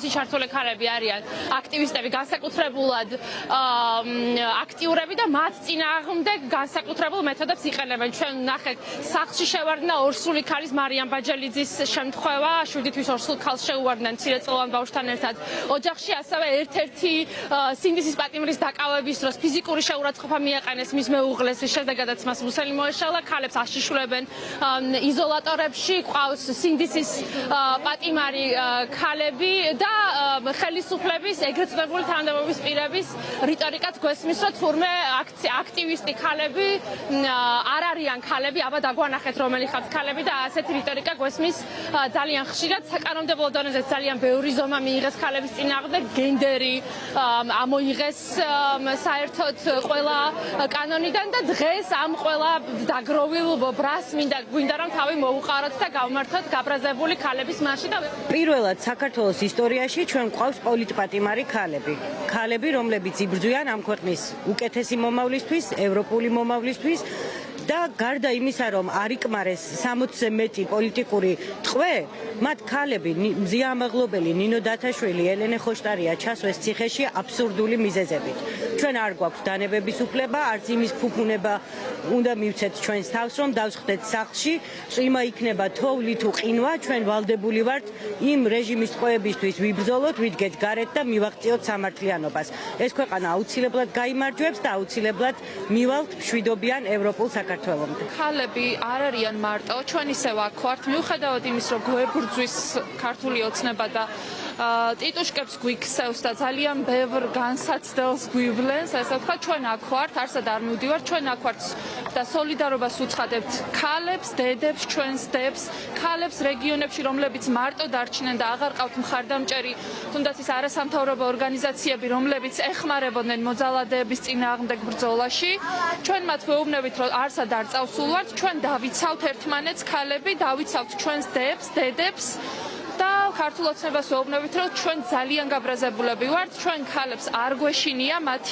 თავისი ჩართული ქალები არიან აქტივისტები, განსაკუთრებულად აქტიურები და მათ წინააღმდეგ განსაკუთრებულ მეთოდებს იყენებენ. ჩვენ ნახეთ, სახლში შევარდნა ორსული ქალის მარიამ ბაჯალიძის შემთხვევა, 7 თვის ორსულ ქალს შეუვარდნენ მცირეწლოვან ბავშვთან ერთად. ოჯახში ასევე ერთ-ერთი სინდისის პატიმრის დაკავების დროს ფიზიკური შეურაცხყოფა მიაყენეს მის მეუღლეს, შედეგადაც მას მუსელი მოეშალა, ქალებს აშიშულებენ იზოლატორებში, ყავს სინდისის პატიმარი ქალები და ხელისუფლების ეგრეთ წოდებული თანამდებობის პირების რიტორიკაც გვესმის, რომ თურმე აქტივისტი ქალები არ არიან ქალები, აბა დაგვანახეთ რომელი ხართ ქალები და ასეთი რიტორიკა გვესმის ძალიან ხშირად. საკანონმდებლო დონეზე ძალიან ბევრი ზომა მიიღეს ქალების წინააღმდეგ, გენდერი ამოიღეს საერთოდ ყველა კანონიდან და დღეს ამ ყველა დაგროვილ ბრას გვინდა რომ თავი მოუყაროთ და გავმართოთ გაბრაზებული ქალების მარში და პირველად საქართველოს ისტორიაში ჩვენ გვყავს პოლიტპატიმარი ქალები, რომლებიც იბრძვიან ამ ქვეყნის უკეთესი მომავლისთვის, ევროპული მომავლისთვის და გარდა იმისა, რომ არ იკმარეს 60-ზე მეტი პოლიტიკური ტყვე, მათ ქალები მზია ამაღლობელი, ნინო დათაშვილი, ელენე ხოშტარია ჩასვეს ციხეში აბსურდული მიზეზებით. ჩვენ არ გვაქვს დანებების უფლება, არც იმის ფუფუნება უნდა მივცეთ ჩვენს თავს, რომ დავსხდეთ სახლში, წვიმა იქნება თოვლი თუ ყინვა, ჩვენ ვალდებული ვართ იმ რეჟიმის ტყვეებისთვის ვიბრძოლოთ, ვიდგეთ გარეთ და მივაღწიოთ სამართლიანობას. ეს ქვეყანა აუცილებლად გაიმარჯვებს და აუცილებლად მივალთ მშვიდობიან ევროპულ საქართველომდე. ქალები არ არიან მარტო, ჩვენ ისევ აქ ვართ, მიუხედავად იმის, რომ გვებრძვის ქართული ოცნება და ტიტუშკებს გვიქცევს და ძალიან ბევრ განსაცდელს გვივლენს, ასე ვთქვათ, ჩვენ აქ ვართ, არსად არ მივდივართ, ჩვენ აქ ვართ და სოლიდარობას უცხადებთ ქალებს, დედებს, ჩვენს დებს, ქალებს რეგიონებში, რომლებიც მარტო დარჩნენ და აღარ ყავთ მხარდამჭერი, თუნდაც ის არასამთავრობო ორგანიზაციები, რომლებიც ეხმარებოდნენ მოძალადეების წინააღმდეგ ბრძოლაში. ჩვენ მათ ვეუბნებით, რომ არსად არ წავსულვართ, ჩვენ დავიცავთ ერთმანეთს ქალები, დავიცავთ ჩვენს დებს, დედებს და ქართულ ოცნებას ვეუბნებით, რომ ჩვენ ძალიან გაბრაზებულები ვართ, ჩვენ ქალებს არ გვეშინია მათი